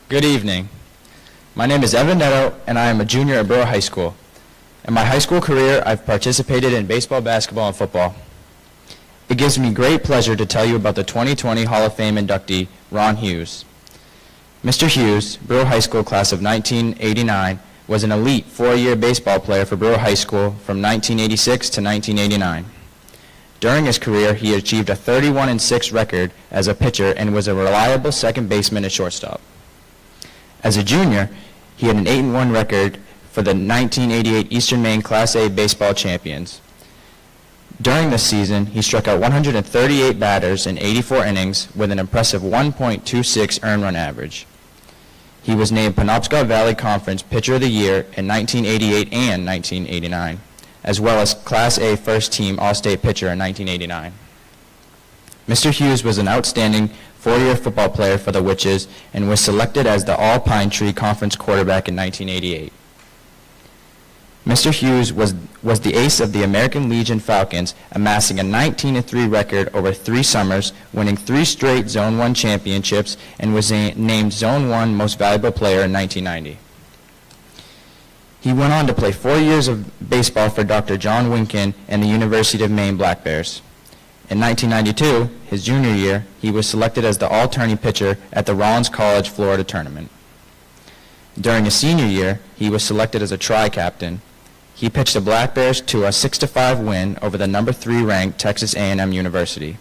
Good evening. My name is Evan Netto, and I am a junior at Brewer High School. In my high school career, I've participated in baseball, basketball, and football. It gives me great pleasure to tell you about the 2020 Hall of Fame inductee, Ron Hewes. Mr. Hewes, Brewer High School class of 1989, was an elite four-year baseball player for Brewer High School from 1986 to 1989. During his career, he achieved a 31-6 record as a pitcher and was a reliable second baseman and shortstop. As a junior, he had an 8-1 record for the 1988 Eastern Maine Class A baseball champions. During this season, he struck out 138 batters in 84 innings with an impressive 1.26 earned run average. He was named Penobscot Valley Conference Pitcher of the Year in 1988 and 1989, as well as Class A First Team All-State Pitcher in 1989. Mr. Hewes was an outstanding four-year football player for the Witches and was selected as the All-Pine Tree Conference quarterback in 1988. Mr. Hewes was the ace of the American Legion Falcons, amassing a 19-3 record over 3 summers, winning 3 straight Zone 1 championships, and was named Zone 1 Most Valuable Player in 1990. He went on to play 4 years of baseball for Dr. John Winkin and the University of Maine Black Bears. In 1992, his junior year, he was selected as the all-tourney pitcher at the Rollins College Florida tournament. During his senior year, he was selected as a tri-captain. He pitched the Black Bears to a 6-5 win over the number 3 ranked Texas A&M University.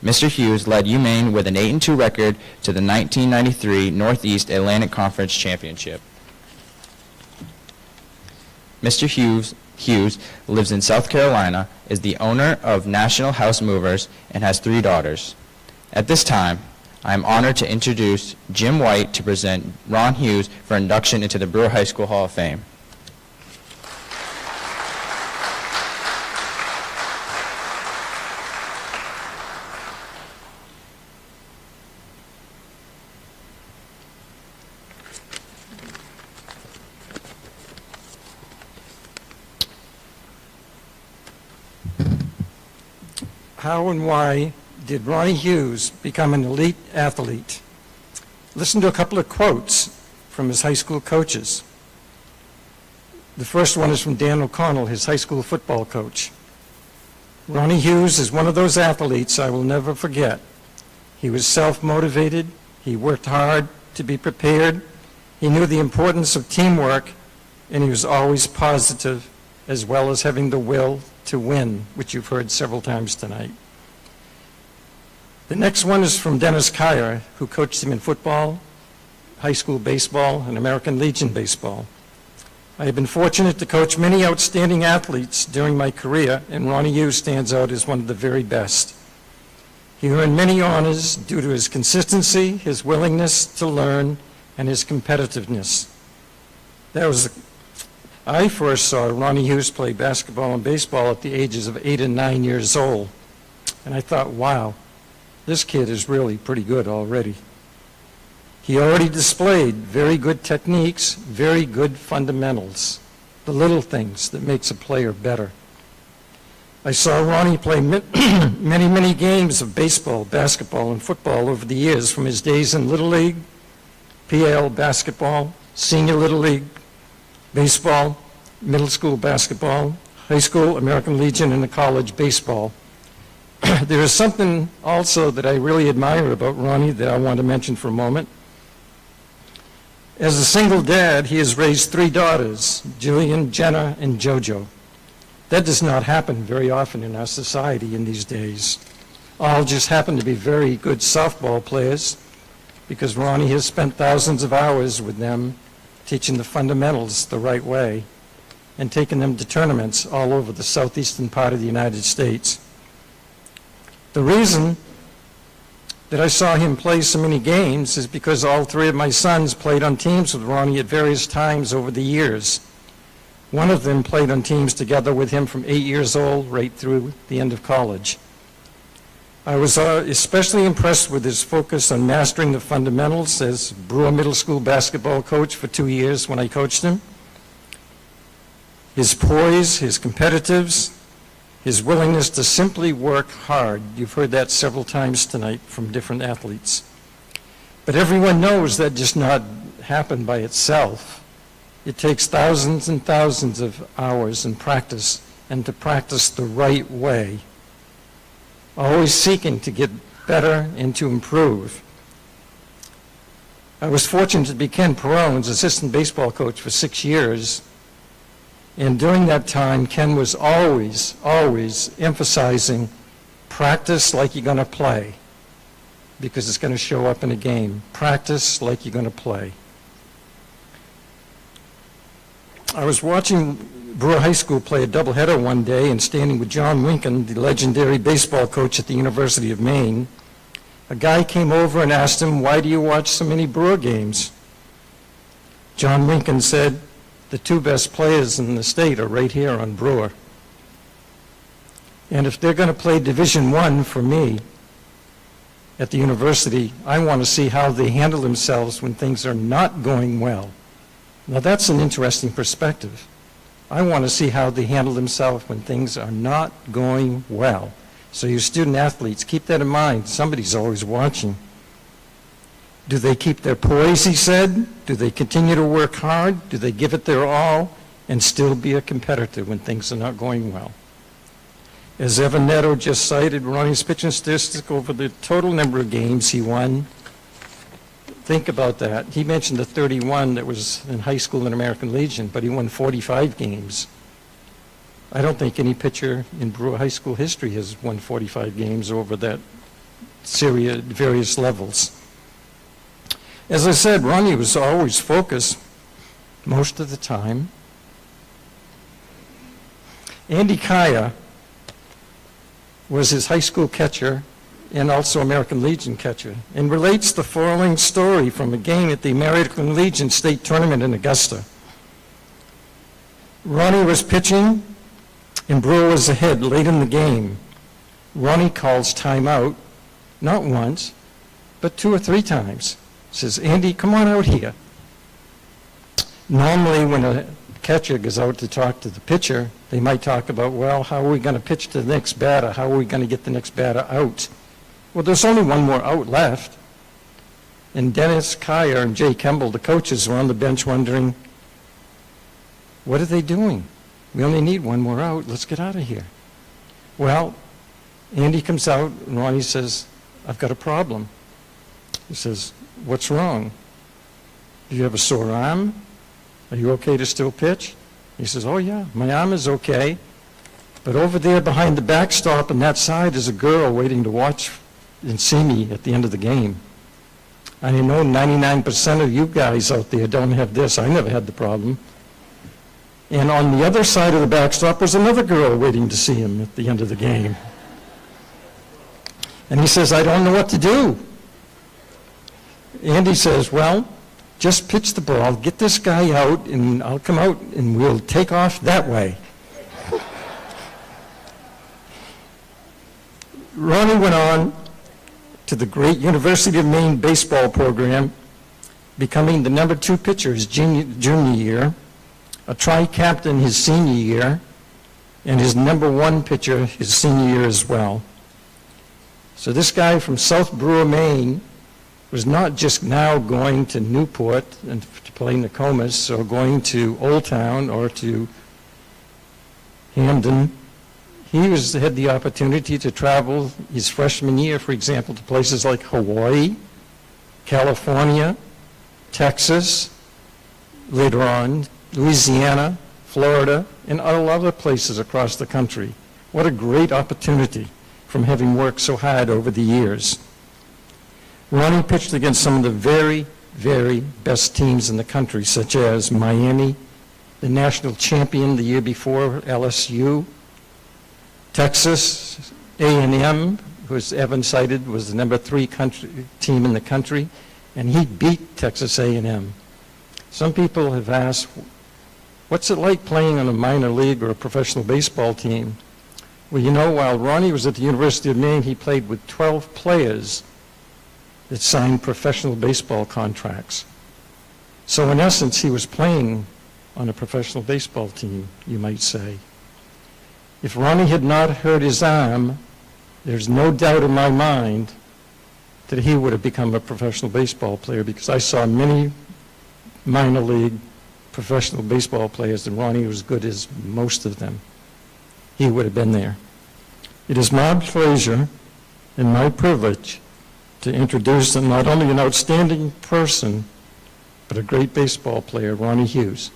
Mr. Hewes led UMaine with an 8-2 record to the 1993 Northeast Atlantic Conference Championship. Mr. Hewes lives in South Carolina, is the owner of National House Movers, and has 3 daughters. At this time, I am honored to introduce Jim White to present Ron Hewes for induction into the Brewer High School Hall of Fame. How and why did Ronnie Hewes become an elite athlete? Listen to a couple of quotes from his high school coaches. The first one is from Dan O'Connell, his high school football coach. Ronnie Hewes is one of those athletes I will never forget. He was self-motivated, he worked hard to be prepared, he knew the importance of teamwork, and he was always positive, as well as having the will to win, which you've heard several times tonight. The next one is from Dennis Kyer, who coached him in football, high school baseball, and American Legion baseball. I have been fortunate to coach many outstanding athletes during my career, and Ronnie Hewes stands out as one of the very best. He earned many honors due to his consistency, his willingness to learn, and his competitiveness. I first saw Ronnie Hewes play basketball and baseball at the ages of 8 and 9 years old, and I thought, wow, this kid is really pretty good already. He already displayed very good techniques, very good fundamentals, the little things that makes a player better. I saw Ronnie play many games of baseball, basketball, and football over the years, from his days in Little League, PL basketball, Senior Little League, baseball, middle school basketball, high school, American Legion, and the college baseball. There is something also that I really admire about Ronnie that I want to mention for a moment. As a single dad, he has raised 3 daughters, Jillian, Jenna, and JoJo. That does not happen very often in our society in these days. All just happen to be very good softball players, because Ronnie has spent thousands of hours with them teaching the fundamentals the right way and taking them to tournaments all over the southeastern part of the United States. The reason that I saw him play so many games is because all 3 of my sons played on teams with Ronnie at various times over the years. One of them played on teams together with him from 8 years old right through the end of college. I was especially impressed with his focus on mastering the fundamentals as Brewer Middle School basketball coach for 2 years when I coached him. His poise, his competitiveness, his willingness to simply work hard. You've heard that several times tonight from different athletes. But everyone knows that just not happen by itself. It takes thousands and thousands of hours in practice, and to practice the right way. Always seeking to get better and to improve. I was fortunate to be Ken Perone's assistant baseball coach for 6 years. And during that time, Ken was always emphasizing practice like you're going to play, because it's going to show up in a game. Practice like you're going to play. I was watching Brewer High School play a doubleheader one day and standing with John Winkin, the legendary baseball coach at the University of Maine. A guy came over and asked him, "Why do you watch so many Brewer games?" John Winkin said, "The two best players in the state are right here on Brewer. And if they're going to play Division I for me at the university, I want to see how they handle themselves when things are not going well." Now that's an interesting perspective. I want to see how they handle themselves when things are not going well. So you student athletes, keep that in mind. Somebody's always watching. Do they keep their poise, he said? Do they continue to work hard? Do they give it their all and still be a competitor when things are not going well? As Evan Neto just cited, Ronnie's pitching statistic over the total number of games he won. Think about that. He mentioned the 31 that was in high school in American Legion, but he won 45 games. I don't think any pitcher in Brewer High School history has won 45 games over that series at various levels. As I said, Ronnie was always focused most of the time. Andy Kaya was his high school catcher and also American Legion catcher, and relates the following story from a game at the American Legion State Tournament in Augusta. Ronnie was pitching, and Brewer was ahead late in the game. Ronnie calls timeout, not once, but 2 or 3 times. Says, "Andy, come on out here." Normally, when a catcher goes out to talk to the pitcher, they might talk about, well, how are we going to pitch to the next batter? How are we going to get the next batter out? Well, there's only one more out left. And Dennis Kyer and Jay Kemble, the coaches, were on the bench wondering, what are they doing? We only need one more out. Let's get out of here. Well, Andy comes out, and Ronnie says, "I've got a problem." He says, "What's wrong? Do you have a sore arm? Are you okay to still pitch?" He says, "Oh, yeah, my arm is okay. But over there behind the backstop on that side is a girl waiting to watch and see me at the end of the game. I know 99% of you guys out there don't have this. I never had the problem. And on the other side of the backstop was another girl waiting to see him at the end of the game." And he says, "I don't know what to do." Andy says, "Well, just pitch the ball, get this guy out, and I'll come out and we'll take off that way." Ronnie went on to the great University of Maine baseball program, becoming the number 2 pitcher his junior year, a tri-captain his senior year, and his number 1 pitcher his senior year as well. So this guy from South Brewer, Maine, was not just now going to Newport and to play Nokomis or going to Old Town or to Hamden. He had the opportunity to travel his freshman year, for example, to places like Hawaii, California, Texas, later on, Louisiana, Florida, and all other places across the country. What a great opportunity from having worked so hard over the years. Ronnie pitched against some of the very, very best teams in the country, such as Miami, the national champion the year before, LSU, Texas, A&M, who, as Evan cited, was the number 3 team in the country, and he beat Texas A&M. Some people have asked, what's it like playing on a minor league or a professional baseball team? Well, you know, while Ronnie was at the University of Maine, he played with 12 players that signed professional baseball contracts. So in essence, he was playing on a professional baseball team, you might say. If Ronnie had not hurt his arm, there's no doubt in my mind that he would have become a professional baseball player, because I saw many minor league professional baseball players, and Ronnie was as good as most of them. He would have been there. It is my pleasure and my privilege to introduce not only an outstanding person, but a great baseball player, Ronnie Hewes.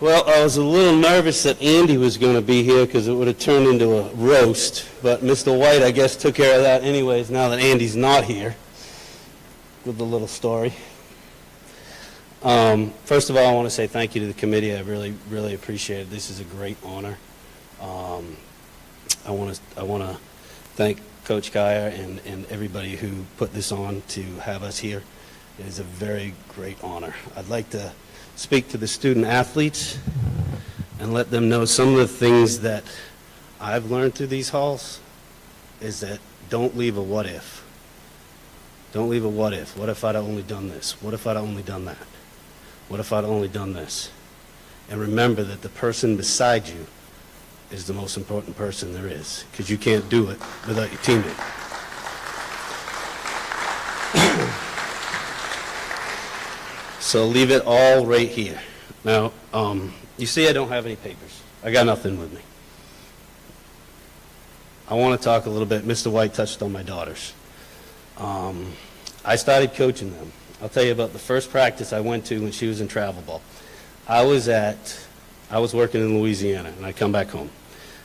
Well, I was a little nervous that Andy was going to be here because it would have turned into a roast, but Mr. White, I guess, took care of that anyways now that Andy's not here with the little story. First of all, I want to say thank you to the committee. I really, really appreciate it. This is a great honor. I want to thank Coach Geyer and everybody who put this on to have us here. It is a very great honor. I'd like to speak to the student athletes and let them know some of the things that I've learned through these halls is that don't leave a what if. Don't leave a what if. What if I'd only done this? What if I'd only done that? What if I'd only done this? And remember that the person beside you is the most important person there is, because you can't do it without your teammate. So leave it all right here. Now, you see I don't have any papers. I got nothing with me. I want to talk a little bit. Mr. White touched on my daughters. I started coaching them. I'll tell you about the first practice I went to when she was in travel ball. I was working in Louisiana, and I come back home.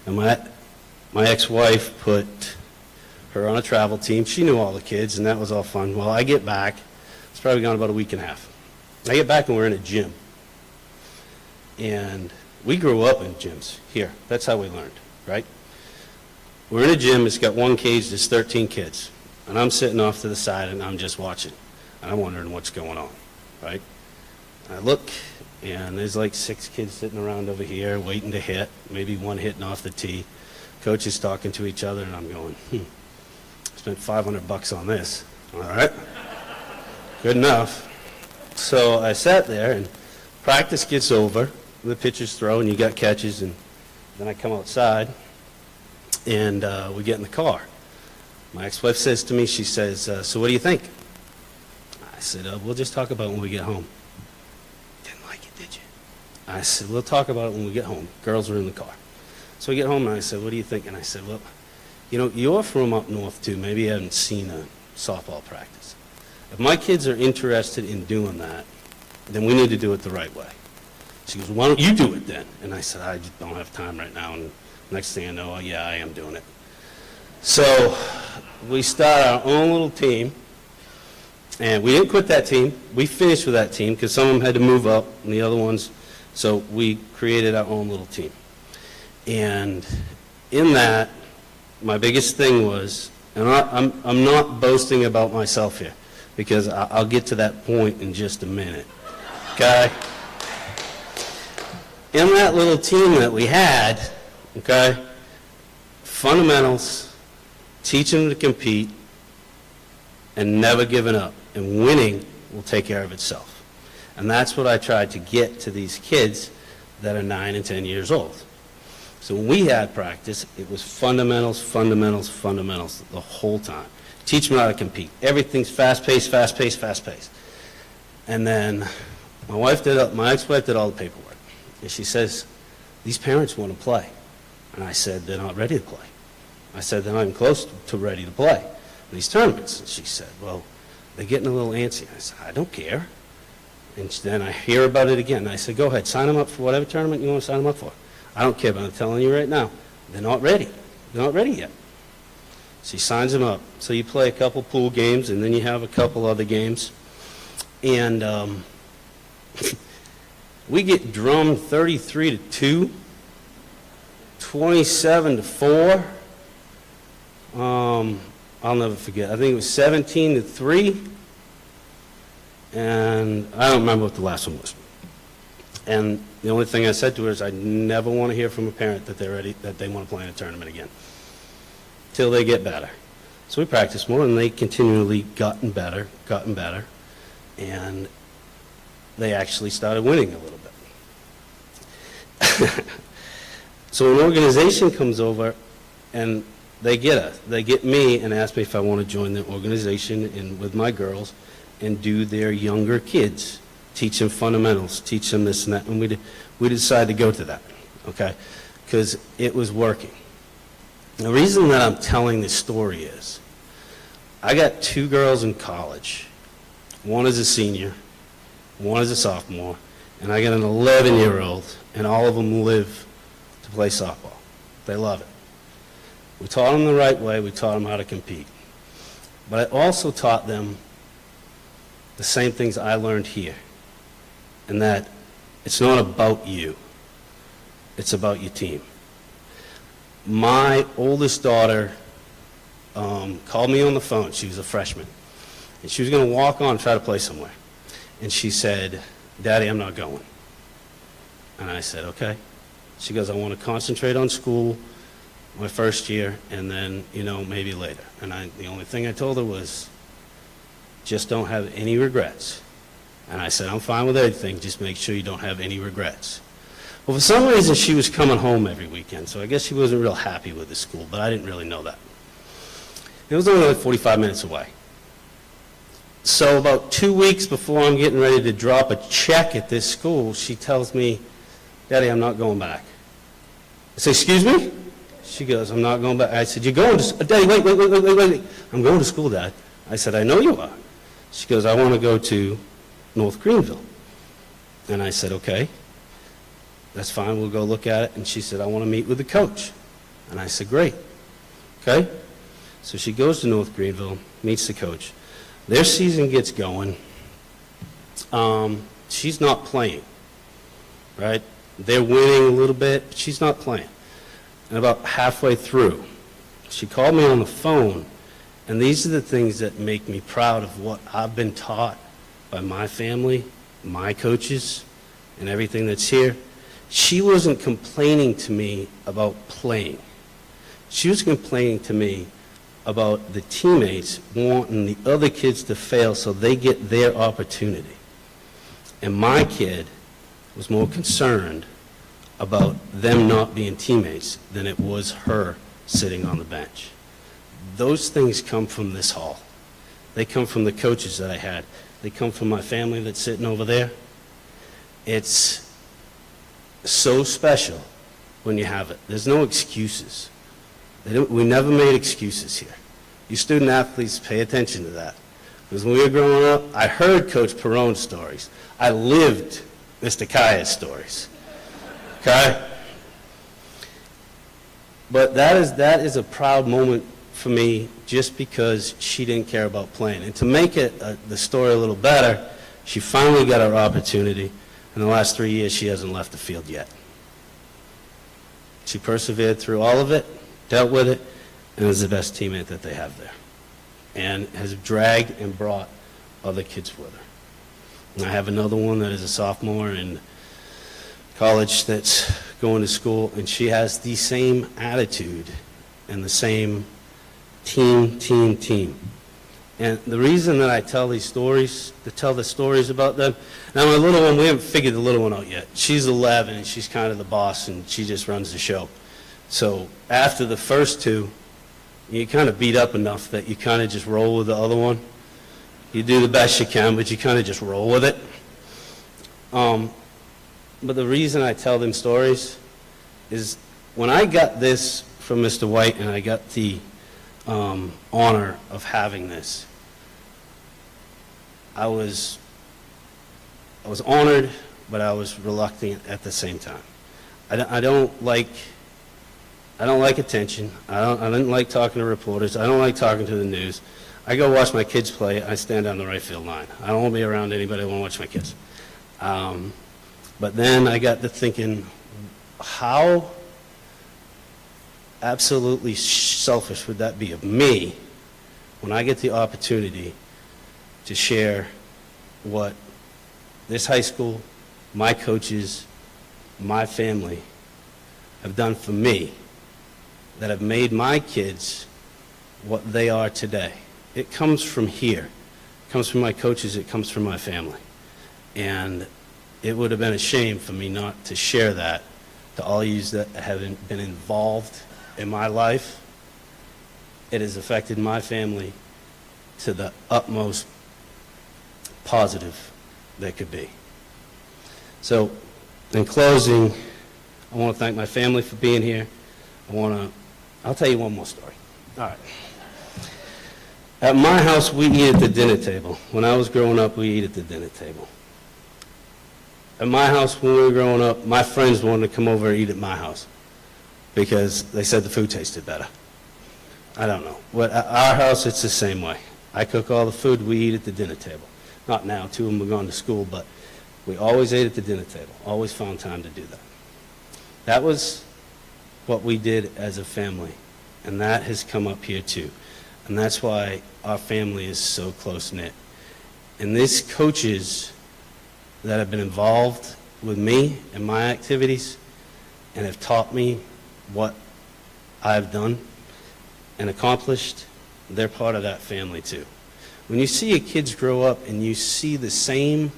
And my ex-wife put her on a travel team. She knew all the kids, and that was all fun. Well, I get back. It's probably gone about a week and a half. I get back and we're in a gym. And we grew up in gyms here. That's how we learned, right? We're in a gym. It's got one cage. There's 13 kids. And I'm sitting off to the side, and I'm just watching. And I'm wondering what's going on, right? I look, and there's like 6 kids sitting around over here waiting to hit, maybe one hitting off the tee. Coach is talking to each other, and I'm going, spent $500 on this. All right. Good enough. So I sat there, and practice gets over, the pitchers throw, and you got catches, and then I come outside, and we get in the car. My ex-wife says to me, she says, so what do you think? I said, we'll just talk about it when we get home. Didn't like it, did you? I said, we'll talk about it when we get home. Girls are in the car. So we get home, and I said, what do you think? And I said, well, you know, you're from up north, too. Maybe you haven't seen a softball practice. If my kids are interested in doing that, then we need to do it the right way. She goes, why don't you do it then? And I said, I just don't have time right now. And next thing I know, oh, yeah, I am doing it. So we start our own little team. And we didn't quit that team. We finished with that team because some of them had to move up and the other ones. So we created our own little team. And in that, my biggest thing was, and I'm not boasting about myself here, because I'll get to that point in just a minute, okay? In that little team that we had, okay, fundamentals, teaching them to compete, and never giving up. And winning will take care of itself. And that's what I tried to get to these kids that are 9 and 10 years old. So when we had practice, it was fundamentals, fundamentals, fundamentals the whole time. Teach them how to compete. Everything's fast-paced, fast-paced, fast-paced. And then my ex-wife did all the paperwork. And she says, these parents want to play. And I said, they're not ready to play. I said, they're not even close to ready to play in these tournaments. And she said, well, they're getting a little antsy. I said, I don't care. And then I hear about it again. And I said, go ahead, sign them up for whatever tournament you want to sign them up for. I don't care, but I'm telling you right now, they're not ready. They're not ready yet. She signs them up. So you play a couple pool games, and then you have a couple other games. And we get drummed 33-2, 27-4. I'll never forget. I think it was 17-3, and I don't remember what the last one was. And the only thing I said to her is, I never want to hear from a parent that they're ready, that they want to play in a tournament again, till they get better. So we practiced more, and they continually gotten better, and they actually started winning a little bit. So an organization comes over, and they get us. They get me and ask me if I want to join the organization and with my girls and do their younger kids, teach them fundamentals, teach them this and that. And we decided to go to that, okay, because it was working. The reason that I'm telling this story is I got 2 girls in college. One is a senior, one is a sophomore, and I got an 11-year-old, and all of them live to play softball. They love it. We taught them the right way. We taught them how to compete. But I also taught them the same things I learned here, and that it's not about you. It's about your team. My oldest daughter called me on the phone. She was a freshman, and she was going to walk on and try to play somewhere. And she said, "Daddy, I'm not going." And I said, "Okay." She goes, "I want to concentrate on school my first year, and then, maybe later." And the only thing I told her was, just don't have any regrets. And I said, "I'm fine with everything, just make sure you don't have any regrets." Well, for some reason, she was coming home every weekend, so I guess she wasn't real happy with the school, but I didn't really know that. It was only like 45 minutes away. So about 2 weeks before I'm getting ready to drop a check at this school, she tells me, "Daddy, I'm not going back." I say, "Excuse me?" She goes, "I'm not going back." I said, "You're going to, Daddy, wait. I'm going to school, Dad." I said, "I know you are." She goes, "I want to go to North Greenville." And I said, "Okay, that's fine, we'll go look at it." And she said, "I want to meet with the coach." And I said, "Great." Okay? So she goes to North Greenville, meets the coach. Their season gets going. She's not playing, right? They're winning a little bit, but she's not playing. And about halfway through, she called me on the phone, and these are the things that make me proud of what I've been taught by my family, my coaches, and everything that's here. She wasn't complaining to me about playing. She was complaining to me about the teammates wanting the other kids to fail so they get their opportunity. And my kid was more concerned about them not being teammates than it was her sitting on the bench. Those things come from this hall. They come from the coaches that I had. They come from my family that's sitting over there. It's so special when you have it. There's no excuses. We never made excuses here. You student athletes, pay attention to that. Because when we were growing up, I heard Coach Perrone's stories. I lived Mr. Kaya's stories. Okay? But that is a proud moment for me, just because she didn't care about playing. And to make it the story a little better, she finally got her opportunity. In the last 3 years, she hasn't left the field yet. She persevered through all of it, dealt with it, and is the best teammate that they have there, and has dragged and brought other kids with her. And I have another one that is a sophomore in college that's going to school, and she has the same attitude and the same team. And the reason that I tell these stories, to tell the stories about them, now my little one, we haven't figured the little one out yet. She's 11, and she's kind of the boss, and she just runs the show. So after the first two, you kind of beat up enough that you kind of just roll with the other one. You do the best you can, but you kind of just roll with it. But the reason I tell them stories is when I got this from Mr. White, and I got the honor of having this, I was honored, but I was reluctant at the same time. I don't like attention. I didn't like talking to reporters. I don't like talking to the news. I go watch my kids play. I stand down the right field line. I don't want to be around anybody. I want to watch my kids. But then I got to thinking, how absolutely selfish would that be of me when I get the opportunity to share what this high school, my coaches, my family have done for me, that have made my kids what they are today. It comes from here. It comes from my coaches. It comes from my family. And it would have been a shame for me not to share that to all you that have been involved in my life. It has affected my family to the utmost positive that could be. So, in closing, I want to thank my family for being here. I'll tell you one more story. All right. At my house, we eat at the dinner table. When I was growing up, we eat at the dinner table. At my house, when we were growing up, my friends wanted to come over and eat at my house because they said the food tasted better. I don't know. But at our house, it's the same way. I cook all the food, we eat at the dinner table. Not now, two of them have gone to school, but we always ate at the dinner table, always found time to do that. That was what we did as a family, and that has come up here too. And that's why our family is so close-knit. And these coaches that have been involved with me and my activities and have taught me what I've done and accomplished, they're part of that family too. When you see your kids grow up and you see the same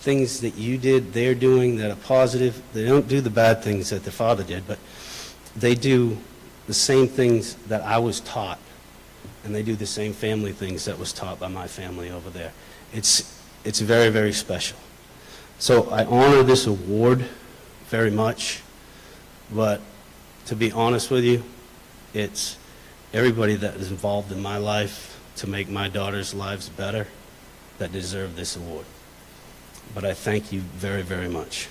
things that you did, they're doing that are positive. They don't do the bad things that their father did, but they do the same things that I was taught, and they do the same family things that was taught by my family over there. It's very, very special. So I honor this award very much, but to be honest with you, it's everybody that is involved in my life to make my daughters' lives better that deserve this award. But I thank you very, very much.